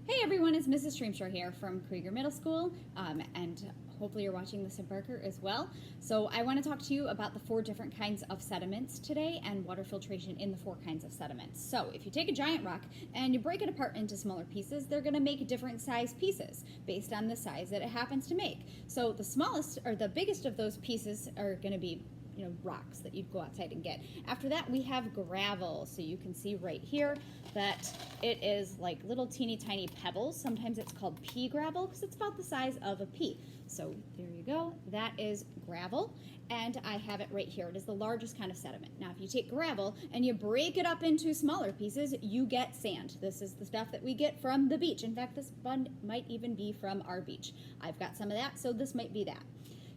Hey everyone, it's Mrs. Streamshore here from Krieger Middle School, and hopefully you're watching this in Barker as well. So I want to talk to you about the 4 different kinds of sediments today and water filtration in the 4 kinds of sediments. So if you take a giant rock and you break it apart into smaller pieces, they're going to make different size pieces based on the size that it happens to make. So the smallest or the biggest of those pieces are going to be rocks that you'd go outside and get. After that, we have gravel. So you can see right here that it is like little teeny tiny pebbles. Sometimes it's called pea gravel because it's about the size of a pea. So there you go. That is gravel. And I have it right here. It is the largest kind of sediment. Now, if you take gravel and you break it up into smaller pieces, you get sand. This is the stuff that we get from the beach. In fact, this bun might even be from our beach. I've got some of that, so this might be that.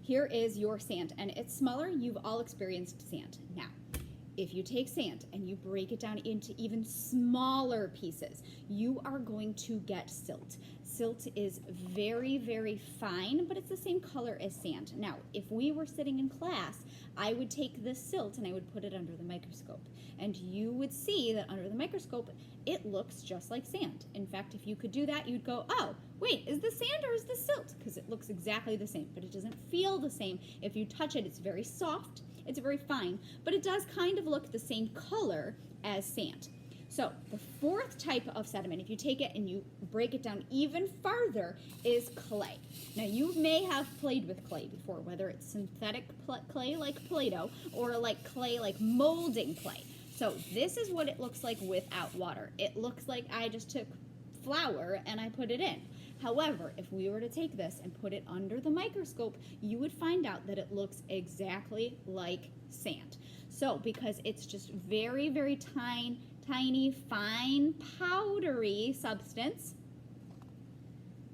Here is your sand, and it's smaller. You've all experienced sand. Now, if you take sand and you break it down into even smaller pieces, you are going to get silt. Silt is very, very fine, but it's the same color as sand. Now, if we were sitting in class, I would take this silt and I would put it under the microscope. And you would see that under the microscope, it looks just like sand. In fact, if you could do that, you'd go, oh, wait, is this sand or is this silt? Because it looks exactly the same, but it doesn't feel the same. If you touch it, it's very soft, it's very fine, but it does kind of look the same color as sand. So the 4th type of sediment, if you take it and you break it down even farther, is clay. Now you may have played with clay before, whether it's synthetic clay like Play-Doh or like clay like molding clay. So this is what it looks like without water. It looks like I just took flour and I put it in. However, if we were to take this and put it under the microscope, you would find out that it looks exactly like sand. So because it's just very, very tiny, fine, powdery substance,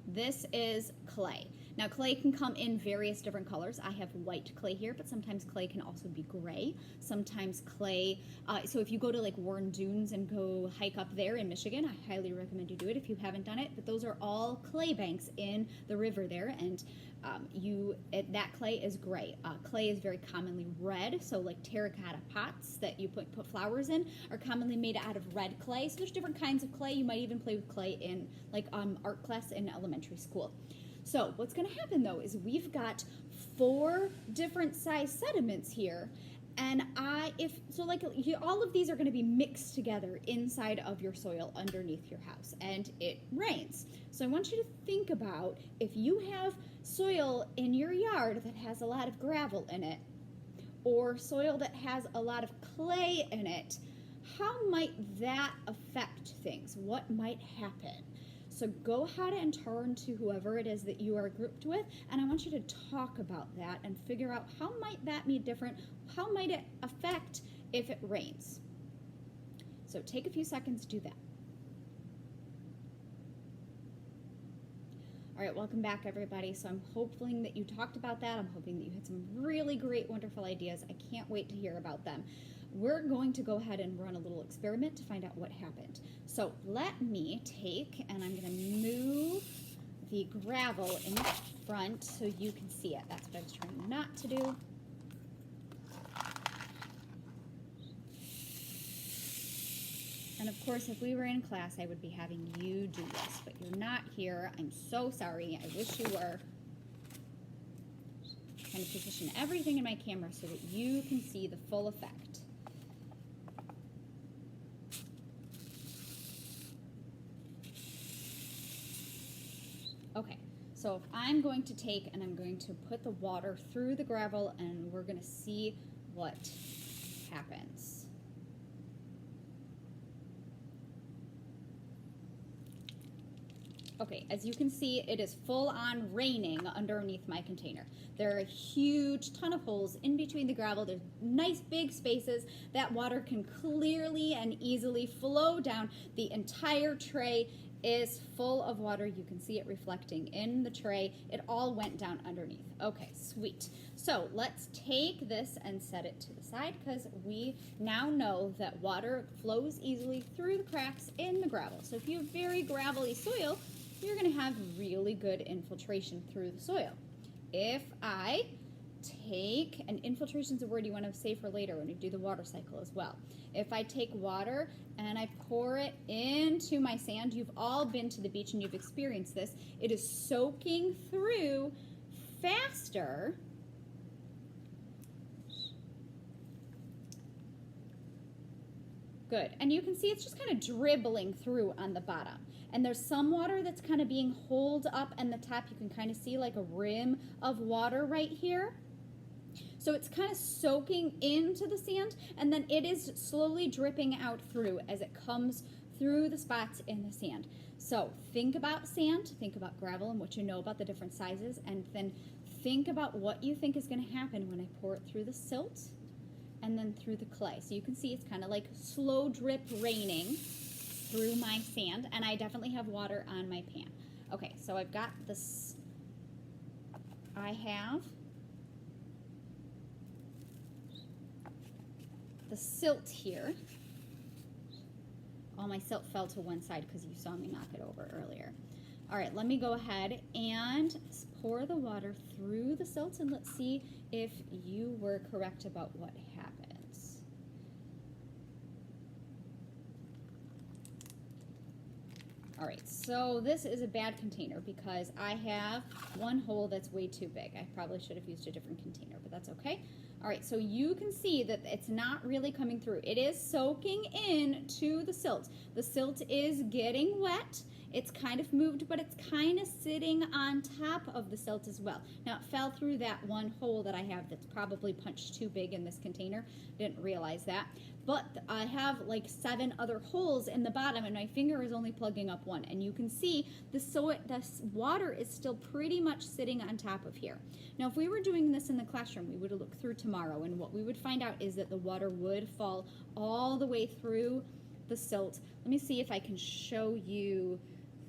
this is clay. Now, clay can come in various different colors. I have white clay here, but sometimes clay can also be gray. Sometimes clay, so if you go to like Warren Dunes and go hike up there in Michigan, I highly recommend you do it if you haven't done it. But those are all clay banks in the river there, and that clay is gray. Clay is very commonly red, so like terracotta pots that you put flowers in are commonly made out of red clay. So there's different kinds of clay. You might even play with clay in like art class in elementary school. So what's going to happen though is we've got 4 different size sediments here, and all of these are going to be mixed together inside of your soil underneath your house, and it rains. So I want you to think about if you have soil in your yard that has a lot of gravel in it, or soil that has a lot of clay in it, how might that affect things? What might happen? So go ahead and turn to whoever it is that you are grouped with, and I want you to talk about that and figure out how might that be different, how might it affect if it rains. So take a few seconds to do that. All right, welcome back everybody. So I'm hoping that you talked about that. I'm hoping that you had some really great, wonderful ideas. I can't wait to hear about them. We're going to go ahead and run a little experiment to find out what happened. So let me take, and I'm going to move the gravel in front so you can see it. That's what I was trying not to do. And of course, if we were in class, I would be having you do this, but you're not here. I'm so sorry. I wish you were. I'm trying to position everything in my camera so that you can see the full effect. Okay, so if I'm going to take and I'm going to put the water through the gravel and we're going to see what happens. Okay, as you can see, it is full on raining underneath my container. There are a huge ton of holes in between the gravel. There's nice big spaces. That water can clearly and easily flow down. The entire tray is full of water. You can see it reflecting in the tray. It all went down underneath. Okay, sweet. So let's take this and set it to the side because we now know that water flows easily through the cracks in the gravel. So if you have very gravelly soil, you're going to have really good infiltration through the soil. If I take, and infiltration is a word you want to save for later when we do the water cycle as well. If I take water and I pour it into my sand, you've all been to the beach and you've experienced this. It is soaking through faster Good. And you can see it's just kind of dribbling through on the bottom. And there's some water that's kind of being holed up in the top. You can kind of see like a rim of water right here. So it's kind of soaking into the sand, and then it is slowly dripping out through as it comes through the spots in the sand. So think about sand, think about gravel and what you know about the different sizes, and then think about what you think is going to happen when I pour it through the silt and then through the clay. So you can see it's kind of like slow drip raining through my sand, and I definitely have water on my pan. Okay, so I've got this, I have the silt here. All my silt fell to one side because you saw me knock it over earlier. All right, let me go ahead and pour the water through the silt, and let's see if you were correct about what happens. All right, so this is a bad container because I have one hole that's way too big. I probably should have used a different container, but that's okay. All right, so you can see that it's not really coming through. It is soaking into the silt. The silt is getting wet. It's kind of moved, but it's kind of sitting on top of the silt as well. Now, it fell through that one hole that I have that's probably punched too big in this container. Didn't realize that. But I have like 7 other holes in the bottom, and my finger is only plugging up one. And you can see the water is still pretty much sitting on top of here. Now, if we were doing this in the classroom, we would look through tomorrow, and what we would find out is that the water would fall all the way through the silt. Let me see if I can show you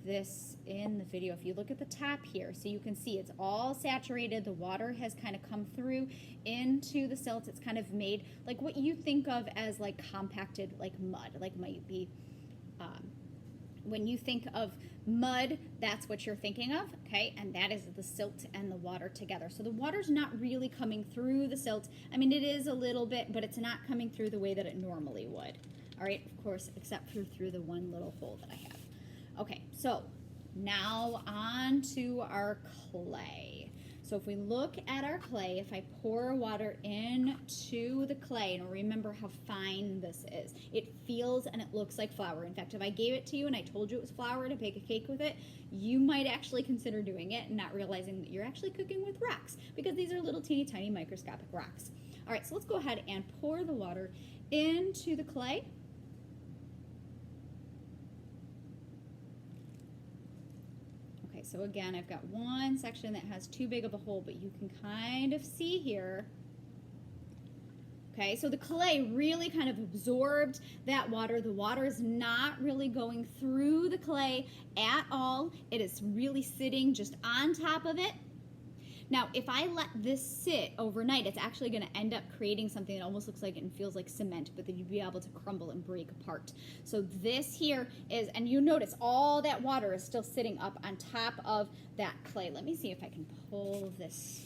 this in the video. If you look at the top here, so you can see it's all saturated. The water has kind of come through into the silt. It's kind of made like what you think of as like compacted like mud, like might be when you think of mud, that's what you're thinking of, okay? And that is the silt and the water together. So the water's not really coming through the silt. I mean, it is a little bit, but it's not coming through the way that it normally would. All right, of course, except through the one little hole that I have. Okay, so now on to our clay. So if we look at our clay, if I pour water into the clay, and remember how fine this is, it feels and it looks like flour. In fact, if I gave it to you and I told you it was flour to bake a cake with it, you might actually consider doing it and not realizing that you're actually cooking with rocks, because these are little teeny tiny microscopic rocks. All right, so let's go ahead and pour the water into the clay. So again, I've got one section that has too big of a hole, but you can kind of see here. Okay, so the clay really kind of absorbed that water. The water is not really going through the clay at all. It is really sitting just on top of it. Now, if I let this sit overnight, it's actually going to end up creating something that almost looks like it and feels like cement, but then you'd be able to crumble and break apart. So this here is, and you notice all that water is still sitting up on top of that clay. Let me see if I can pull this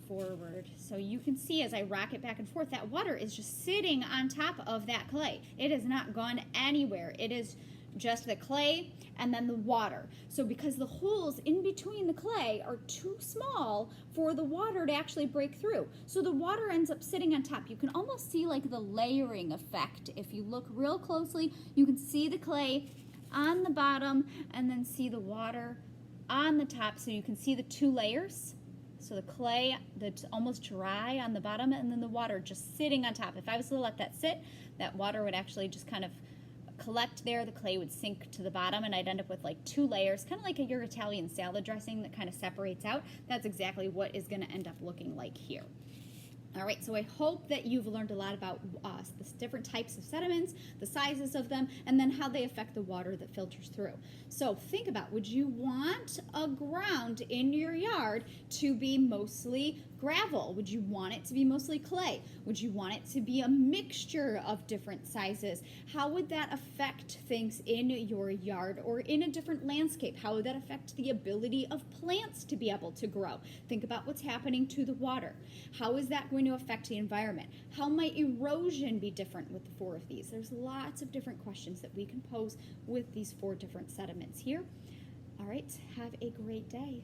forward. So you can see as I rock it back and forth, that water is just sitting on top of that clay. It has not gone anywhere. It is just the clay and then the water. So because the holes in between the clay are too small for the water to actually break through, so the water ends up sitting on top. You can almost see like the layering effect. If you look real closely, you can see the clay on the bottom and then see the water on the top, so you can see the 2 layers. So the clay that's almost dry on the bottom, and then the water just sitting on top. If I was to let that sit, that water would actually just kind of collect there, the clay would sink to the bottom, and I'd end up with like 2 layers, kind of like your Italian salad dressing that kind of separates out. That's exactly what is going to end up looking like here. All right, so I hope that you've learned a lot about the different types of sediments, the sizes of them, and then how they affect the water that filters through. So think about, would you want a ground in your yard to be mostly gravel? Would you want it to be mostly clay? Would you want it to be a mixture of different sizes? How would that affect things in your yard or in a different landscape? How would that affect the ability of plants to be able to grow? Think about what's happening to the water. How is that going to affect the environment? How might erosion be different with the 4 of these? There's lots of different questions that we can pose with these 4 different sediments here. All right, have a great day.